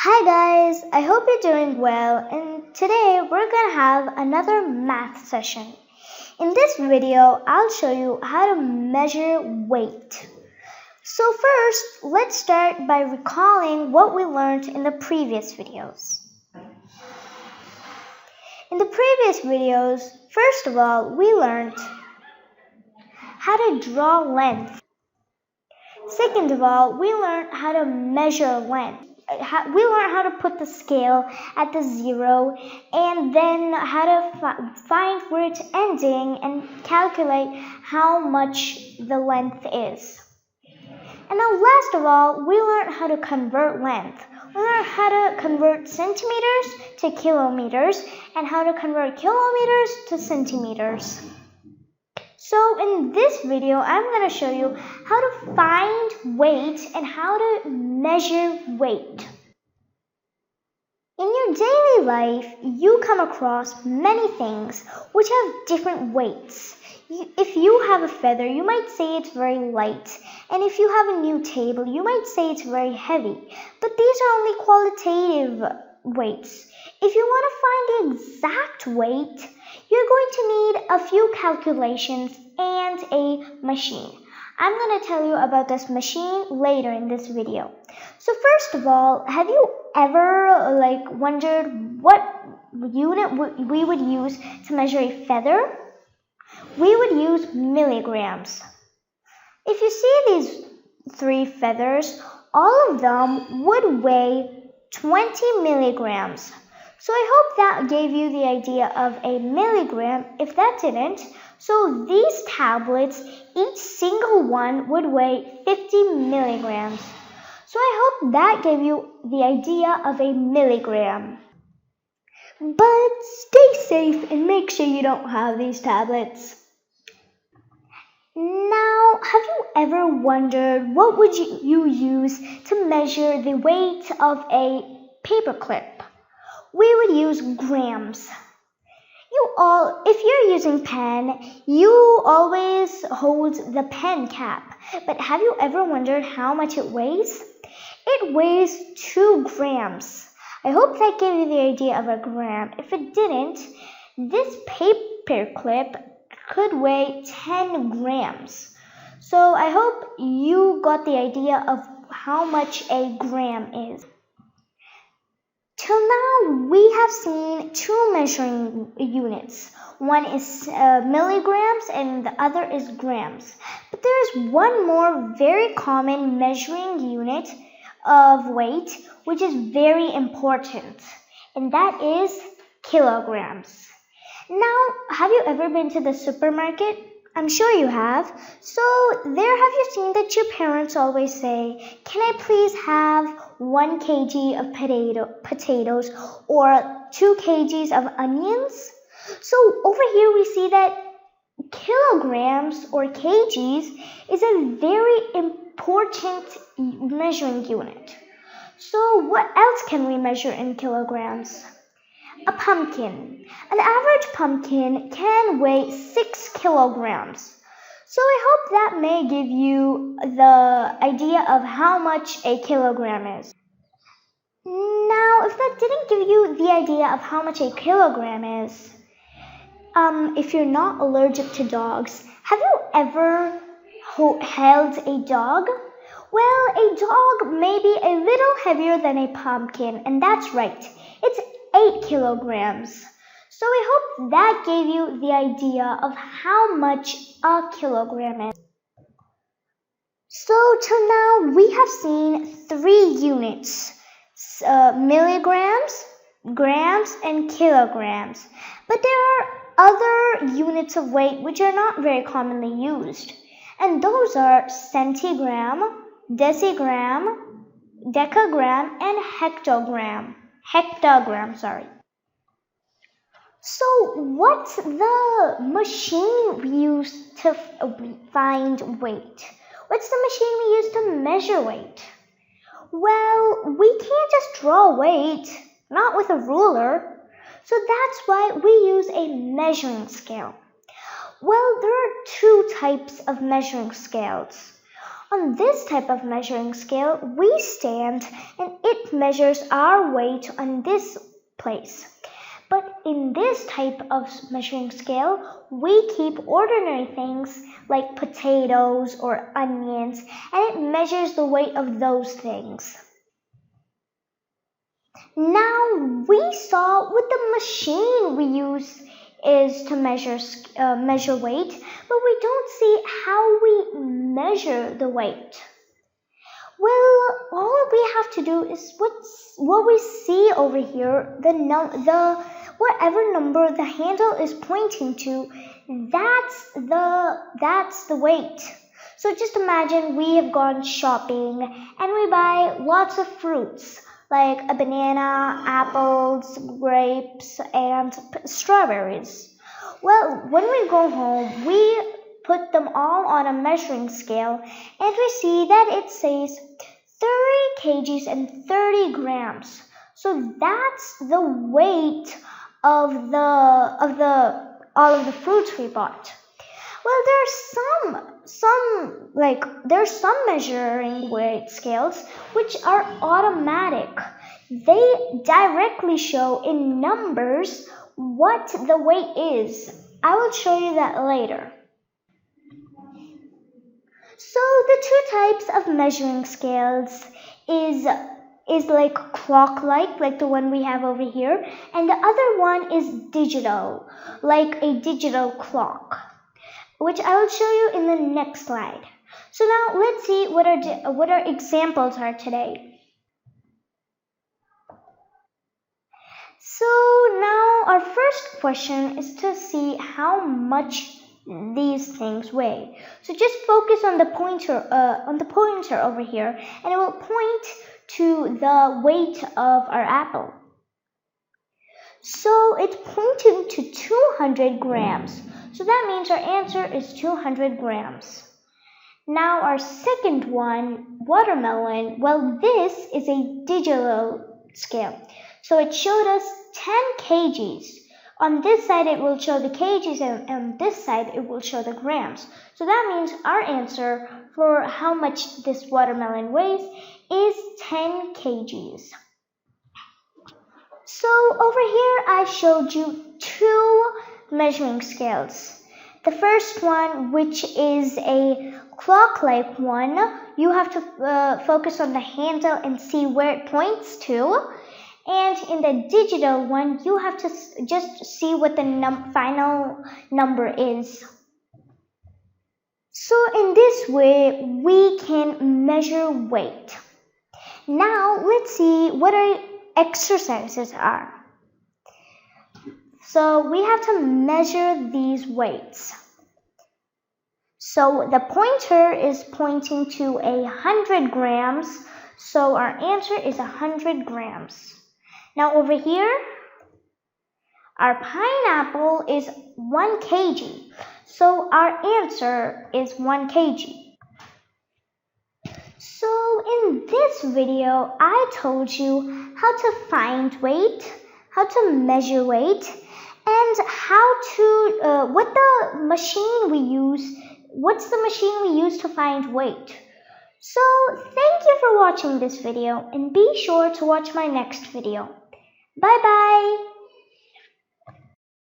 Hi guys, I hope you're doing well, and today we're gonna have another math session. In this video, I'll show you how to measure weight. So first, let's start by recalling what we learned in the previous videos. In the previous videos, first of all, we learned how to draw length. Second of all, we learned how to measure length. We learned how to put the scale at the zero and then how to find where it's ending and calculate how much the length is. And now last of all, we learned how to convert length. We learned how to convert centimeters to kilometers and how to convert kilometers to centimeters. So in this video, I'm going to show you how to find weight and how to measure weight. In your daily life, you come across many things which have different weights. If you have a feather, you might say it's very light. And if you have a new table, you might say it's very heavy. But these are only qualitative weights. If you want to find the exact weight, you're going to need a few calculations and a machine. I'm going to tell you about this machine later in this video. So first of all, have you ever wondered what unit we would use to measure a feather? We would use milligrams. If you see these three feathers, all of them would weigh 20 milligrams. So I hope that gave you the idea of a milligram. If that didn't, so these tablets, each single one would weigh 50 milligrams. So I hope that gave you the idea of a milligram. But stay safe and make sure you don't have these tablets. Now, have you ever wondered what would you use to measure the weight of a paperclip? We would use grams. If you're using pen, you always hold the pen cap. But have you ever wondered how much it weighs? It weighs 2 grams. I hope that gave you the idea of a gram. If it didn't, this paperclip could weigh 10 grams. So I hope you got the idea of how much a gram is. Till now, we have seen 2 measuring units. One is milligrams and the other is grams. But there is one more very common measuring unit of weight, which is very important, and that is kilograms. Now, have you ever been to the supermarket? I'm sure you have. So there, have you seen that your parents always say, "Can I please have 1 kg of potatoes or 2 kgs of onions?" So over here we see that kilograms or kgs is a very important measuring unit. So what else can we measure in kilograms? A pumpkin. An average pumpkin can weigh 6 kilograms. So I hope that may give you the idea of how much a kilogram is. Now, if that didn't give you the idea of how much a kilogram is, if you're not allergic to dogs, have you ever held a dog? Well, a dog may be a little heavier than a pumpkin, and that's right. It's 8 kilograms. So I hope that gave you the idea of how much a kilogram is. So till now, we have seen 3 units, milligrams, grams, and kilograms. But there are other units of weight which are not very commonly used. And those are centigram, decigram, decagram, and hectogram. So what's the machine we use to find weight? What's the machine we use to measure weight? Well, we can't just draw weight, not with a ruler. So that's why we use a measuring scale. Well, there are 2 types of measuring scales. On this type of measuring scale, we stand, and it measures our weight on this place. But in this type of measuring scale, we keep ordinary things like potatoes or onions, and it measures the weight of those things. Now we saw what the machine we use is to measure weight, but we don't see how we measure the weight. Well, all we have to do is what we see over here, the whatever number the handle is pointing to, that's the weight. So just imagine we have gone shopping and we buy lots of fruits like a banana, apples, grapes, and strawberries. Well, when we go home, we put them all on a measuring scale and we see that it says 30 kgs and 30 grams. So that's the weight of all of the fruits we bought. Well, there's some measuring weight scales which are automatic. They directly show in numbers what the weight is. I will show you that later. So the two types of measuring scales is like clock-like, like the one we have over here, and the other one is digital, like a digital clock, which I will show you in the next slide. So now let's see what our examples are today. So now our first question is to see how much these things weigh. So just focus on the pointer over here, and it will point to the weight of our apple. So it's pointing to 200 grams. So that means our answer is 200 grams. Now our second one, watermelon, well, this is a digital scale. So it showed us 10 kgs. On this side it will show the kgs, and on this side it will show the grams. So that means our answer for how much this watermelon weighs is 10 kgs. So over here I showed you two measuring scales. The first one, which is a clock-like one, you have to focus on the handle and see where it points to. And in the digital one, you have to just see what the final number is. So in this way, we can measure weight. Now let's see what our exercises are. So we have to measure these weights. So the pointer is pointing to 100 grams, so our answer is 100 grams. Now over here, our pineapple is 1 kg, so our answer is 1 kg. So in this video, I told you how to find weight, how to measure weight, and what's the machine we use to find weight. So thank you for watching this video, and be sure to watch my next video. Bye bye.